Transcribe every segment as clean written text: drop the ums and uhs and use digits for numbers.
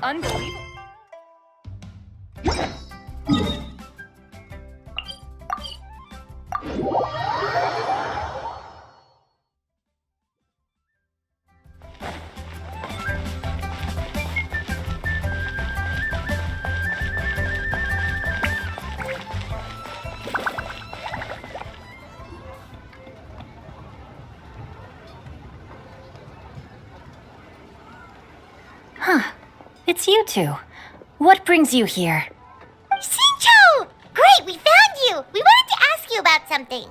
unbelievable. It's you two. What brings you here? Xinqiu! Great, we found you! We wanted to ask you about something.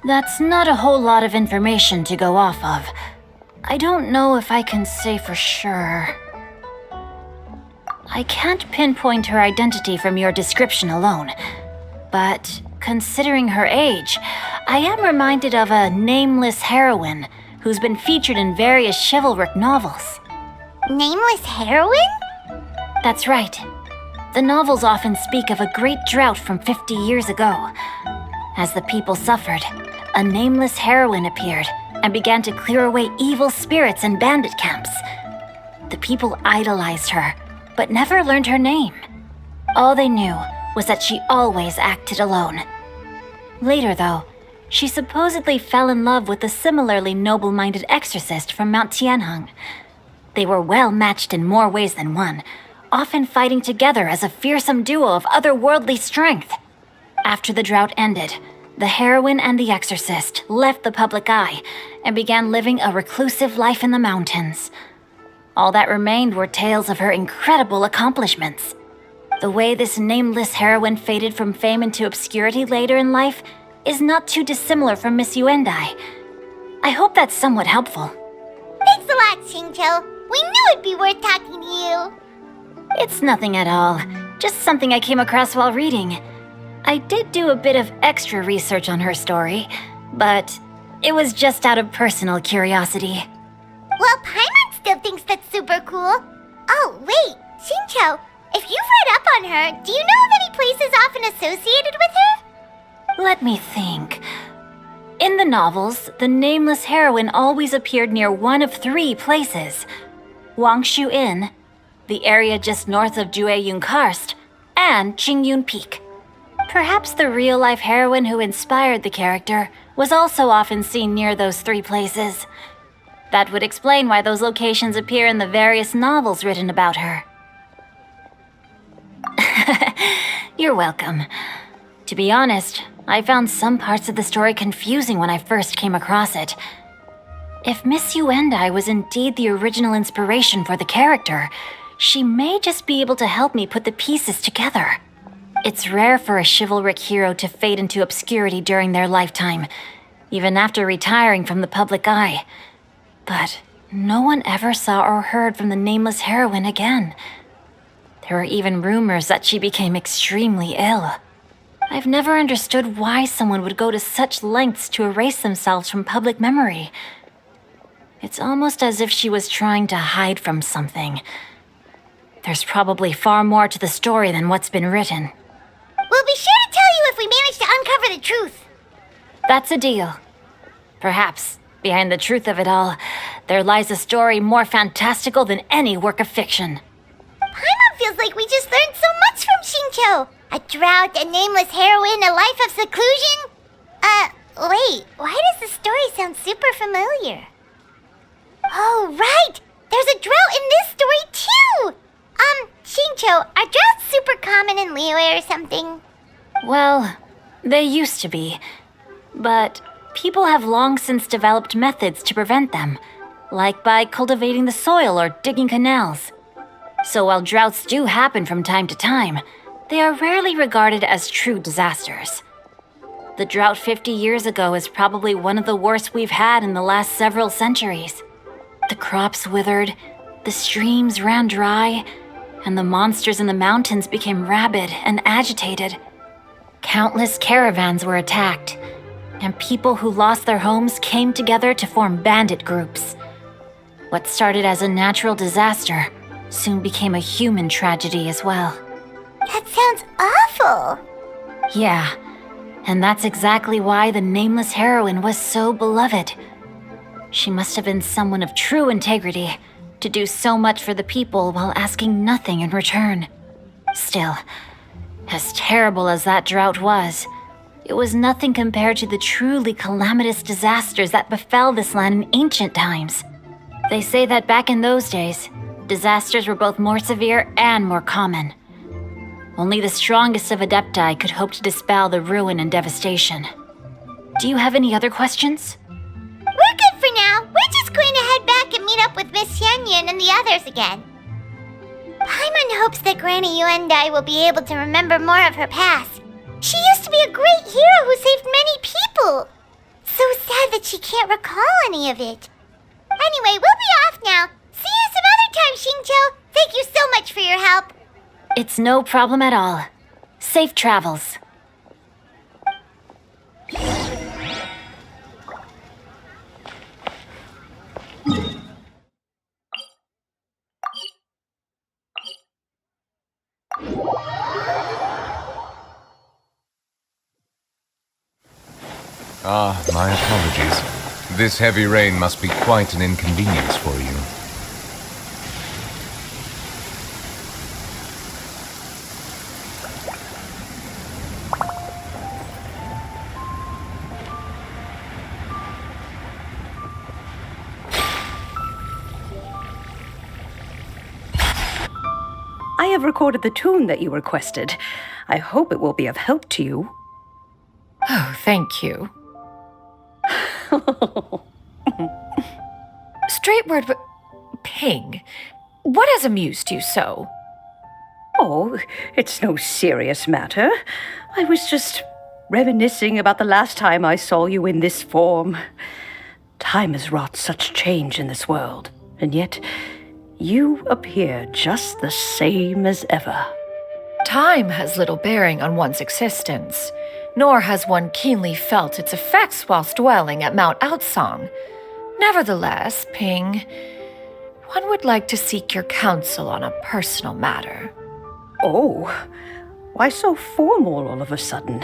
That's not a whole lot of information to go off of. I don't know if I can say for sure. I can't pinpoint her identity from your description alone, but considering her age, I am reminded of a nameless heroine who's been featured in various chivalric novels. Nameless heroine? That's right. The novels often speak of a great drought from 50 years ago. As the people suffered, a nameless heroine appeared and began to clear away evil spirits in bandit camps. The people idolized her, but never learned her name. All they knew was that she always acted alone. Later, though, she supposedly fell in love with a similarly noble-minded exorcist from Mount Tianheng. They were well matched in more ways than one, often fighting together as a fearsome duo of otherworldly strength. After the drought ended, the heroine and the exorcist left the public eye and began living a reclusive life in the mountains. All that remained were tales of her incredible accomplishments. The way this nameless heroine faded from fame into obscurity later in life is not too dissimilar from Miss Yuendai. I hope that's somewhat helpful. Thanks a lot, Xinqiu. We knew it'd be worth talking to you. It's nothing at all, just something I came across while reading. I did do a bit of extra research on her story, but it was just out of personal curiosity. Well, Paimon still thinks that's super cool. Oh, wait, Xinqiu, if you've read up on her, do you know of any places often associated with her? Let me think. In the novels, the nameless heroine always appeared near one of three places: Wangshu Inn, the area just north of Jueyun Karst, and Qingyun Peak. Perhaps the real-life heroine who inspired the character was also often seen near those three places. That would explain why those locations appear in the various novels written about her. You're welcome. To be honest, I found some parts of the story confusing when I first came across it. If Miss Yuendai was indeed the original inspiration for the character, she may just be able to help me put the pieces together. It's rare for a chivalric hero to fade into obscurity during their lifetime, even after retiring from the public eye. But no one ever saw or heard from the nameless heroine again. There were even rumors that she became extremely ill. I've never understood why someone would go to such lengths to erase themselves from public memory. It's almost as if she was trying to hide from something. There's probably far more to the story than what's been written. We'll be sure to tell you if we manage to uncover the truth. That's a deal. Perhaps, behind the truth of it all, there lies a story more fantastical than any work of fiction. Paimon feels like we just learned so much from Xinqiu. A drought, a nameless heroine, a life of seclusion. Wait, why does the story sound super familiar? Oh, right! There's a drought in this story, too! Xinqiu, are droughts super common in Liyue or something? Well, they used to be. But people have long since developed methods to prevent them, like by cultivating the soil or digging canals. So while droughts do happen from time to time, they are rarely regarded as true disasters. The drought 50 years ago is probably one of the worst we've had in the last several centuries. The crops withered, the streams ran dry, and the monsters in the mountains became rabid and agitated. Countless caravans were attacked, and people who lost their homes came together to form bandit groups. What started as a natural disaster soon became a human tragedy as well. That sounds awful. Yeah, And that's exactly why the nameless heroine was so beloved. She must have been someone of true integrity, to do so much for the people while asking nothing in return. Still, as terrible as that drought was, it was nothing compared to the truly calamitous disasters that befell this land in ancient times. They say that back in those days, disasters were both more severe and more common. Only the strongest of Adepti could hope to dispel the ruin and devastation. Do you have any other questions? We're good for now. We're just going to head back and meet up with Miss Xianyun and the others again. Paimon hopes that Granny Yuendai will be able to remember more of her past. She used to be a great hero who saved many people. So sad that she can't recall any of it. Anyway, we'll be off now. See you some other time, Xingqiu. Thank you so much for your help. It's no problem at all. Safe travels. My apologies. This heavy rain must be quite an inconvenience for you. I have recorded the tune that you requested. I hope it will be of help to you. Oh, thank you. Straight word, but Ping, what has amused you so? Oh, it's no serious matter. I was just reminiscing about the last time I saw you in this form. Time has wrought such change in this world, and yet you appear just the same as ever. Time has little bearing on one's existence, nor has one keenly felt its effects whilst dwelling at Mount Outsong. Nevertheless, Ping, one would like to seek your counsel on a personal matter. Oh, why so formal all of a sudden?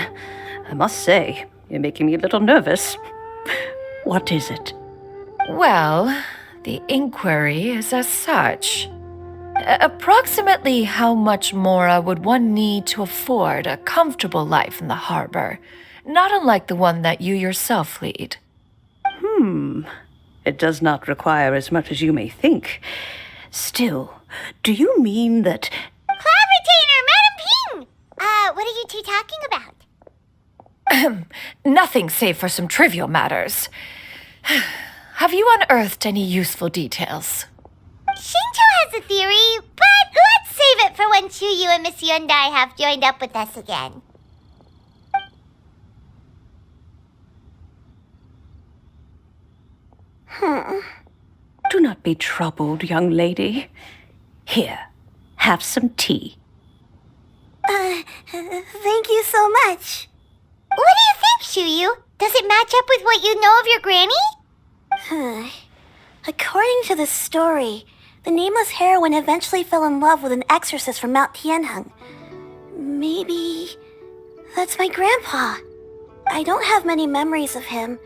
I must say, you're making me a little nervous. What is it? Well, the inquiry is as such. Approximately how much more would one need to afford a comfortable life in the harbor, not unlike the one that you yourself lead? It does not require as much as you may think. Still, do you mean that... Cloud Retainer, Madam Ping! What are you two talking about? Nothing save for some trivial matters. Have you unearthed any useful details? Xingqiu has a theory, but let's save it for when Chuyu and Miss Yuendai have joined up with us again. Do not be troubled, young lady. Here, have some tea. Thank you so much. What do you think, Chuyu? Does it match up with what you know of your granny? According to the story, the nameless heroine eventually fell in love with an exorcist from Mount Tianheng. Maybe that's my grandpa. I don't have many memories of him,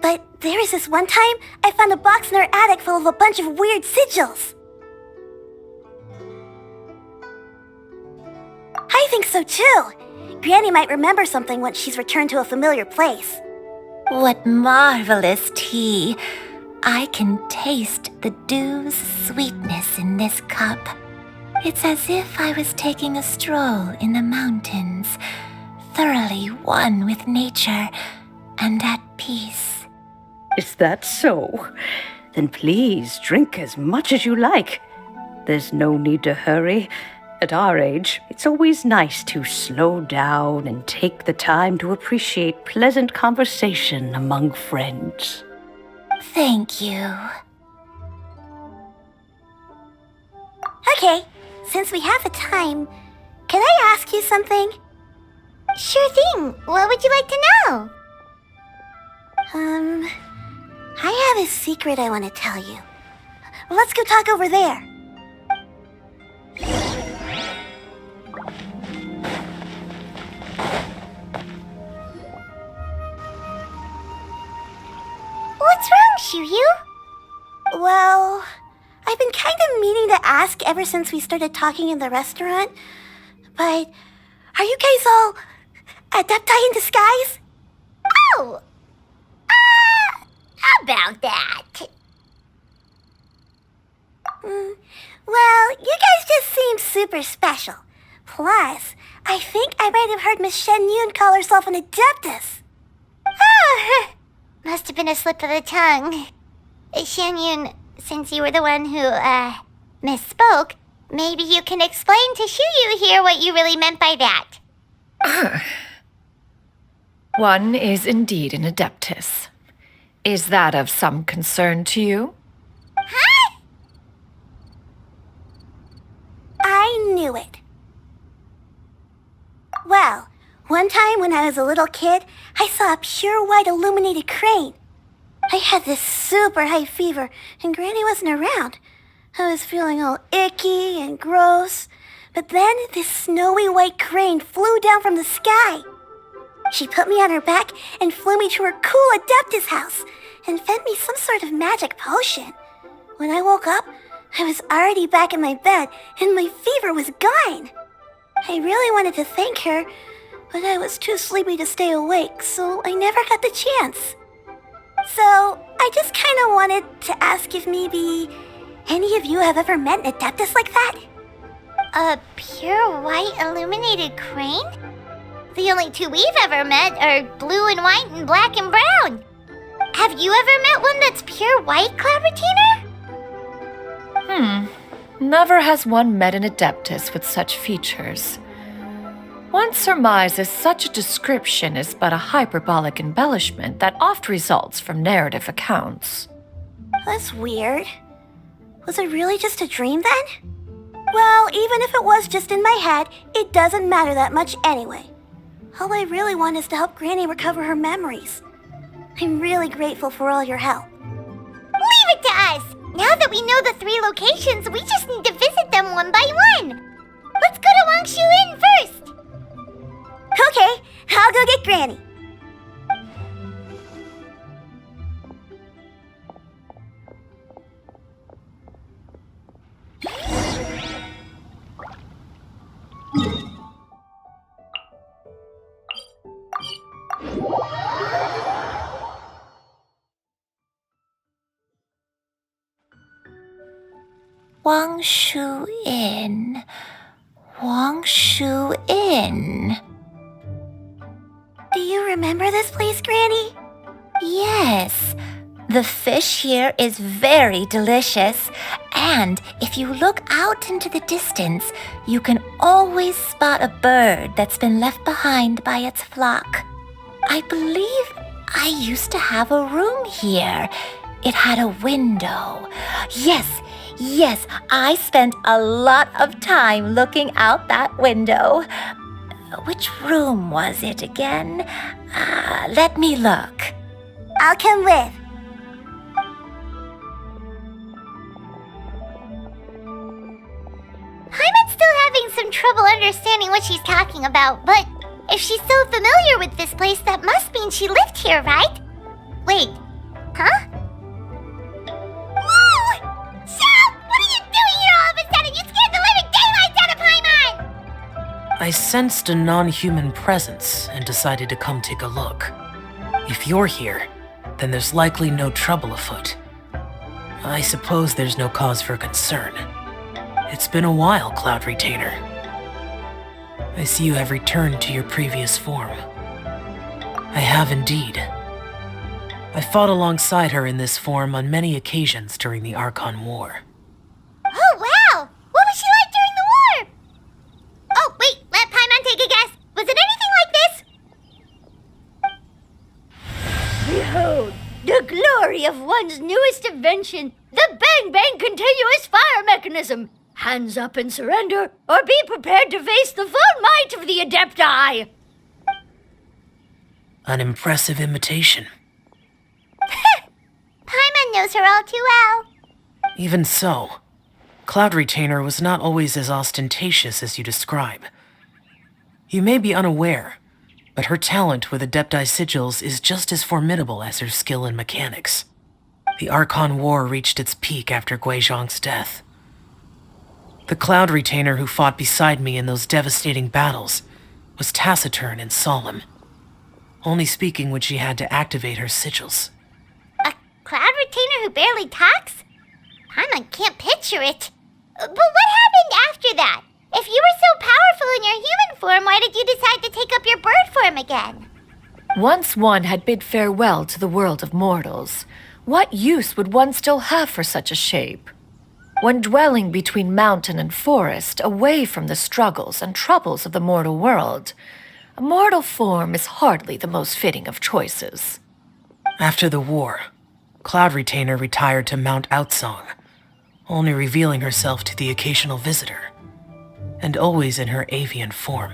but there was this one time I found a box in our attic full of a bunch of weird sigils. I think so too. Granny might remember something once she's returned to a familiar place. What marvelous tea! I can taste the dew's sweetness in this cup. It's as if I was taking a stroll in the mountains, thoroughly one with nature and at peace. Is that so? Then please drink as much as you like. There's no need to hurry. At our age, it's always nice to slow down and take the time to appreciate pleasant conversation among friends. Thank you. Okay, since we have the time, can I ask you something? Sure thing. What would you like to know? I have a secret I want to tell you. Let's go talk over there. wrong, Xianyun? Well, I've been kind of meaning to ask ever since we started talking in the restaurant. But are you guys all adepti in disguise? Oh! How about that? Well, you guys just seem super special. Plus, I think I might have heard Miss Xianyun call herself an adeptus. Oh, must have been a slip of the tongue. Xianyun, since you were the one who, misspoke, maybe you can explain to Xianyun here what you really meant by that. One is indeed an adeptus. Is that of some concern to you? Huh? I knew it. Well, one time when I was a little kid, I saw a pure white illuminated crane. I had this super high fever, and Granny wasn't around. I was feeling all icky and gross. But then this snowy white crane flew down from the sky. She put me on her back and flew me to her cool Adeptus house and fed me some sort of magic potion. When I woke up, I was already back in my bed and my fever was gone. I really wanted to thank her, but I was too sleepy to stay awake, so I never got the chance. So, I just kind of wanted to ask if maybe any of you have ever met an Adeptus like that? A pure white illuminated crane? The only two we've ever met are blue and white and black and brown. Have you ever met one that's pure white, Cloud Retainer? Never has one met an adeptus with such features. One surmises such a description is but a hyperbolic embellishment that oft results from narrative accounts. That's weird. Was it really just a dream then? Well, even if it was just in my head, it doesn't matter that much anyway. All I really want is to help Granny recover her memories. I'm really grateful for all your help. Leave it to us! Now that we know the 3 locations, we just need to visit them one by one. Let's go to Wangshu Inn first. Okay, I'll go get Granny. Wangshu Inn. Wangshu Inn. Do you remember this place, Granny? Yes. The fish here is very delicious, and if you look out into the distance, you can always spot a bird that's been left behind by its flock. I believe I used to have a room here. It had a window. Yes, I spent a lot of time looking out that window. Which room was it again? Let me look. I'll come with. Hyman's still having some trouble understanding what she's talking about, but if she's so familiar with this place, that must mean she lived here, right? Wait, huh? Whoa! Shao! What are you doing here all of a sudden? You scared the living daylights out of Paimon! I sensed a non-human presence and decided to come take a look. If you're here, then there's likely no trouble afoot. I suppose there's no cause for concern. It's been a while, Cloud Retainer. I see you have returned to your previous form. I have indeed. I fought alongside her in this form on many occasions during the Archon War. Oh, wow! What was she like during the war? Oh, wait, let Paimon take a guess. Was it anything like this? Behold, the glory of one's newest invention, the Bang Bang Continuous Fire Mechanism. Hands up and surrender, or be prepared to face the full might of the Adepti. An impressive imitation. Paimon knows her all too well. Even so, Cloud Retainer was not always as ostentatious as you describe. You may be unaware, but her talent with Adepti sigils is just as formidable as her skill in mechanics. The Archon War reached its peak after Guizhong's death. The Cloud Retainer who fought beside me in those devastating battles was taciturn and solemn, only speaking when she had to activate her sigils. A cloud retainer who barely talks? Paimon can't picture it. But what happened after that? If you were so powerful in your human form, why did you decide to take up your bird form again? Once one had bid farewell to the world of mortals, what use would one still have for such a shape? When dwelling between mountain and forest, away from the struggles and troubles of the mortal world, a mortal form is hardly the most fitting of choices. After the war, Cloud Retainer retired to Mount Outsong, only revealing herself to the occasional visitor, and always in her avian form.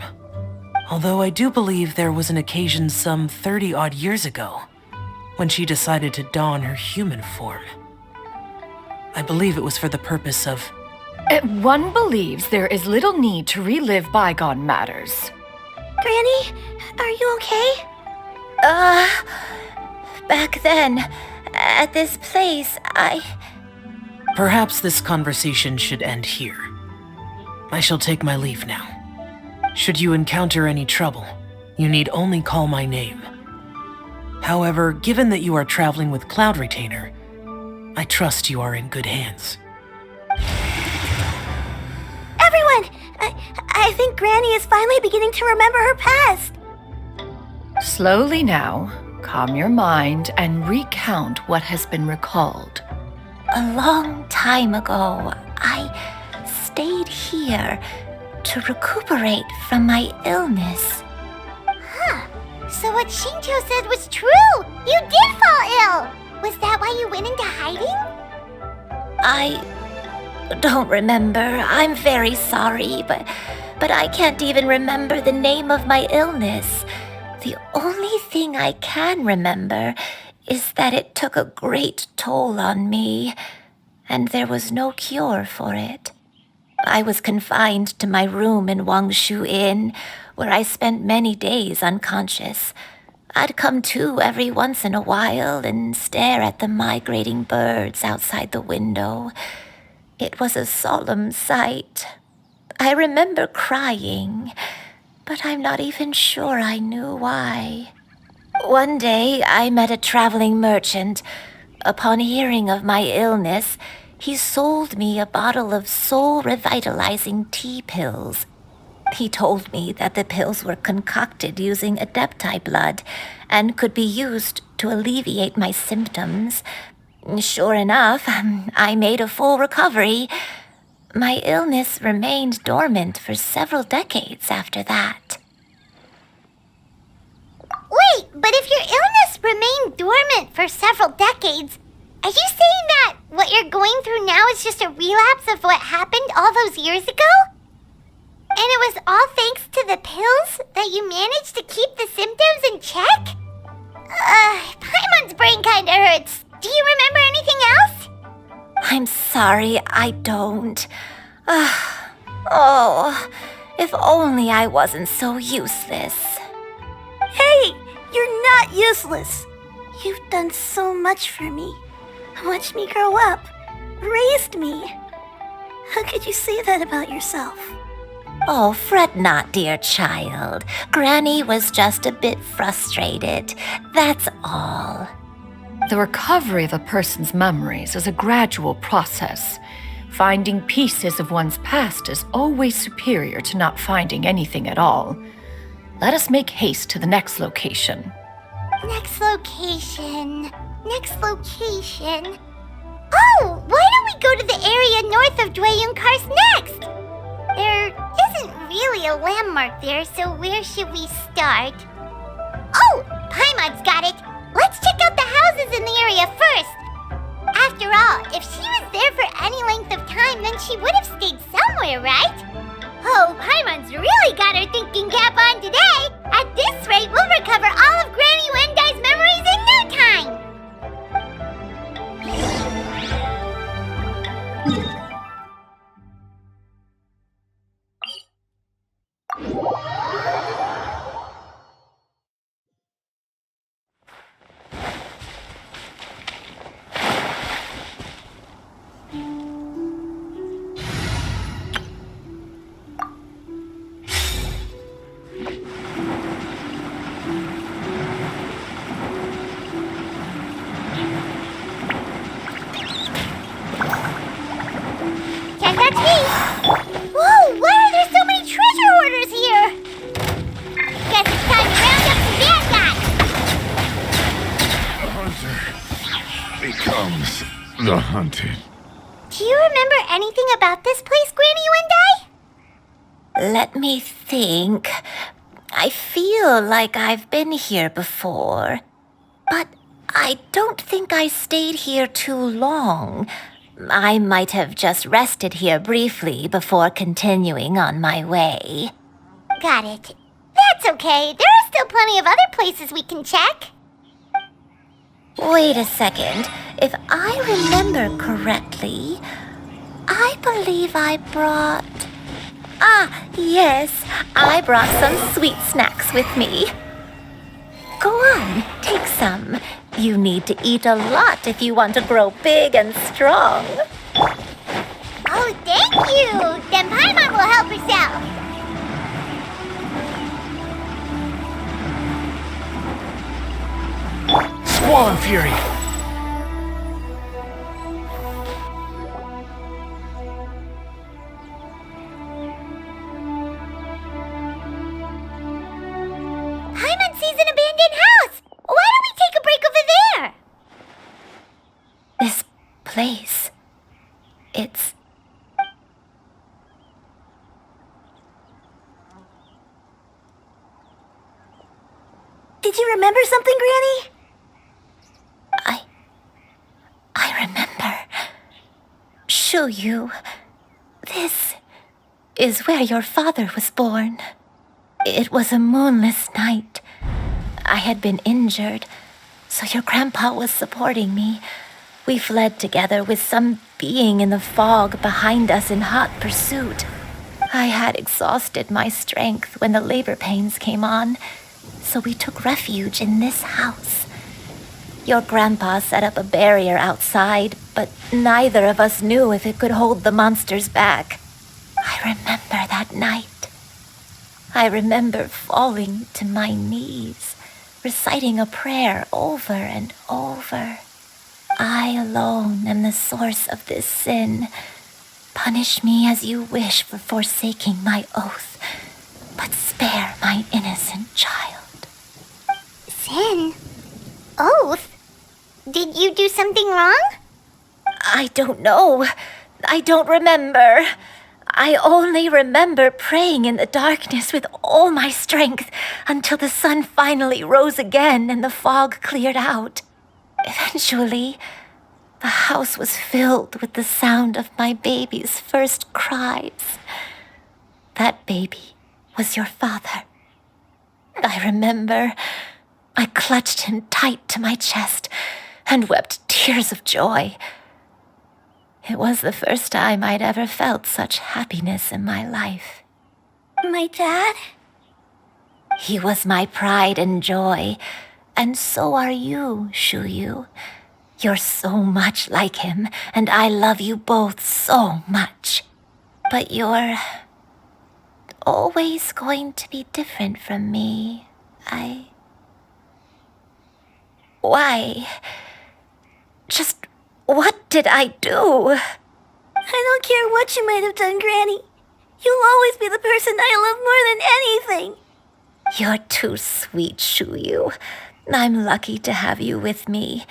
Although I do believe there was an occasion some 30-odd years ago when she decided to don her human form. I believe it was for the purpose of... One believes there is little need to relive bygone matters. Granny, are you okay? Back then, at this place, Perhaps this conversation should end here. I shall take my leave now. Should you encounter any trouble, you need only call my name. However, given that you are traveling with Cloud Retainer, I trust you are in good hands. Everyone! I think Granny is finally beginning to remember her past. Slowly now, calm your mind and recount what has been recalled. a long time ago, I stayed here to recuperate from my illness. So what Shinjo said was true! You did fall ill! Was that why you went into hiding? I don't remember. I'm very sorry, but I can't even remember the name of my illness. The only thing I can remember is that it took a great toll on me, and there was no cure for it. I was confined to my room in Wangshu Inn, where I spent many days unconscious. I'd come to every once in a while and stare at the migrating birds outside the window. It was a solemn sight. I remember crying, but I'm not even sure I knew why. One day, I met a traveling merchant. Upon hearing of my illness, he sold me a bottle of soul-revitalizing tea pills. He told me that the pills were concocted using Adepti blood and could be used to alleviate my symptoms. Sure enough, I made a full recovery. My illness remained dormant for several decades after that. Wait, but if your illness remained dormant for several decades, are you saying that what you're going through now is just a relapse of what happened all those years ago? And it was all thanks to the pills that you managed to keep the symptoms in check? Paimon's brain kinda hurts. Do you remember anything else? I'm sorry, I don't. Oh, if only I wasn't so useless. Hey, you're not useless. You've done so much for me. Watched me grow up. Raised me. How could you say that about yourself? Oh, fret not, dear child. Granny was just a bit frustrated. That's all. The recovery of a person's memories is a gradual process. Finding pieces of one's past is always superior to not finding anything at all. Let us make haste to the next location. Next location. Oh, why don't we go to the area north of Dwayun Karst next? There isn't really a landmark there, so where should we start? Oh, Paimon's got it. Let's check out the houses in the area first. After all, if she was there for any length of time, then she would have stayed somewhere, right? Oh, Paimon's really got her thinking cap on today. At this rate, we'll recover all of Granny Wendai's memories in no time. hunter becomes the hunted. Do you remember anything about this place, Granny Wendai? Let me think. I feel like I've been here before, but I don't think I stayed here too long. I might have just rested here briefly before continuing on my way. Got it. That's okay. There are still plenty of other places we can check. Wait a second. If I remember correctly, I believe I brought... Ah, yes. I brought some sweet snacks with me. Go on, take some. You need to eat a lot if you want to grow big and strong. Oh, thank you! Then Paimon will help herself. Swan Fury! Paimon sees an abandoned house! Why don't we take a break over there? This place, it's... Did you remember something, Granny? I remember. Xianyun, this is where your father was born. It was a moonless night. I had been injured, so your grandpa was supporting me. We fled together with some being in the fog behind us in hot pursuit. I had exhausted my strength when the labor pains came on, so we took refuge in this house. Your grandpa set up a barrier outside, but neither of us knew if it could hold the monsters back. I remember that night. I remember falling to my knees, reciting a prayer over and over. I alone am the source of this sin. Punish me as you wish for forsaking my oath, but spare my innocent child. Sin? Oath? Did you do something wrong? I don't know. I don't remember. I only remember praying in the darkness with all my strength until the sun finally rose again and the fog cleared out. Eventually, the house was filled with the sound of my baby's first cries. That baby was your father. I remember I clutched him tight to my chest and wept tears of joy. It was the first time I'd ever felt such happiness in my life. My dad? He was my pride and joy, and so are you, Xianyun. You're so much like him, and I love you both so much. But you're always going to be different from me. Why? Just what did I do? I don't care what you might have done, Granny. You'll always be the person I love more than anything. You're too sweet, Xianyun. I'm lucky to have you with me.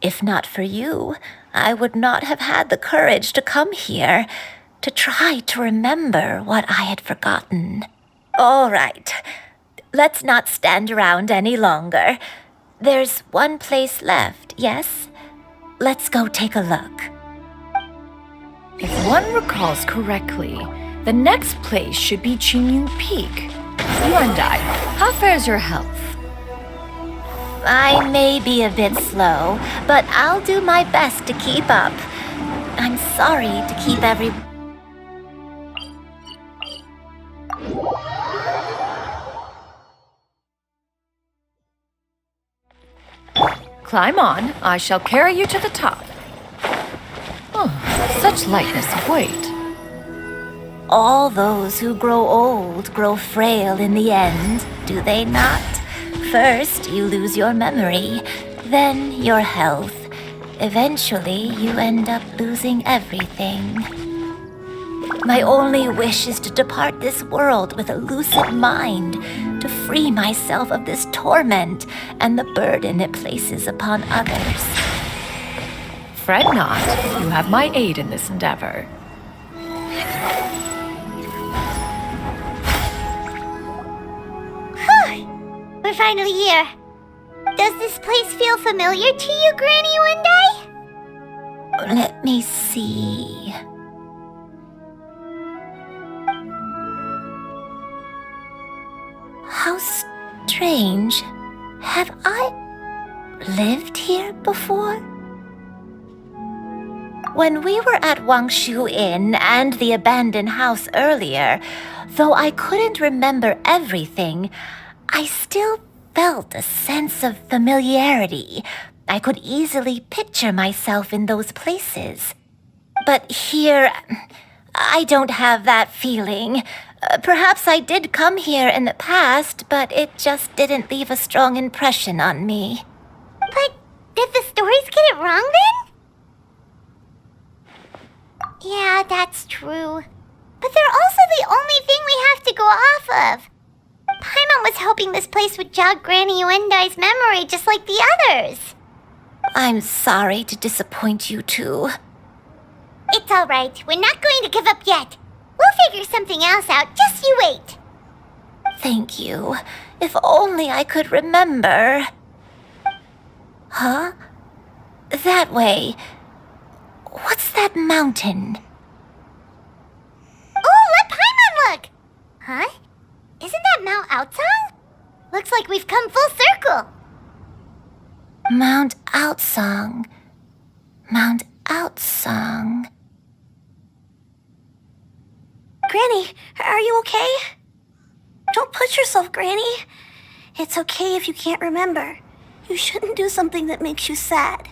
If not for you, I would not have had the courage to come here, to try to remember what I had forgotten. All right, let's not stand around any longer. There's one place left, yes? Let's go take a look. If one recalls correctly, the next place should be Xianyun Peak. You and I, how fares your health? I may be a bit slow, but I'll do my best to keep up. I'm sorry to keep Climb on, I shall carry you to the top. Oh, such lightness of weight. All those who grow old grow frail in the end, do they not? First, you lose your memory, then your health. Eventually, you end up losing everything. My only wish is to depart this world with a lucid mind, to free myself of this torment and the burden it places upon others. Fret not, you have my aid in this endeavor. We're finally here. Does this place feel familiar to you, Granny Wendai? Let me see. How strange. Have I lived here before? When we were at Wangshu Inn and the abandoned house earlier, though I couldn't remember everything, I still felt a sense of familiarity. I could easily picture myself in those places. But here, I don't have that feeling. Perhaps I did come here in the past, but it just didn't leave a strong impression on me. But did the stories get it wrong then? Yeah, that's true. But they're also the only thing we have to go off of. Paimon was hoping this place would jog Granny Wendai's memory just like the others. I'm sorry to disappoint you too. It's all right. We're not going to give up yet. We'll figure something else out. Just you wait. Thank you. If only I could remember. Huh? That way. What's that mountain? Oh, let Paimon look! Huh? Isn't that Mount Outsang? Looks like we've come full circle. Mount Outsang. Mount Outsang. Granny, are you okay? Don't push yourself, Granny. It's okay if you can't remember. You shouldn't do something that makes you sad.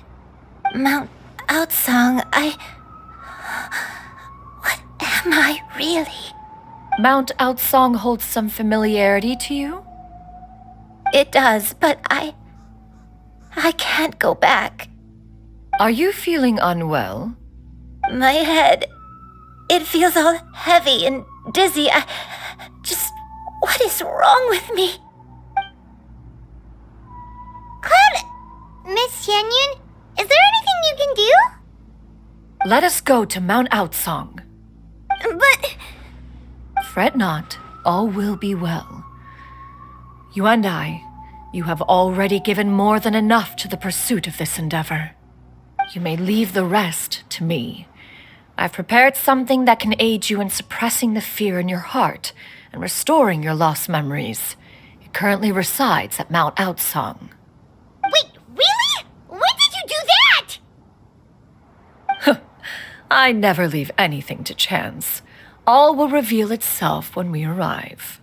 Mount Outsang, What am I really? Mount Outsang holds some familiarity to you? It does, but I can't go back. Are you feeling unwell? My head, it feels all heavy and dizzy. What is wrong with me? Cloud, Miss Xianyun, is there anything you can do? Let us go to Mount Outsang. But... Fret not, all will be well. You and I, you have already given more than enough to the pursuit of this endeavor. You may leave the rest to me. I've prepared something that can aid you in suppressing the fear in your heart and restoring your lost memories. It currently resides at Mount Outsang. Wait, really? When did you do that? I never leave anything to chance. All will reveal itself when we arrive.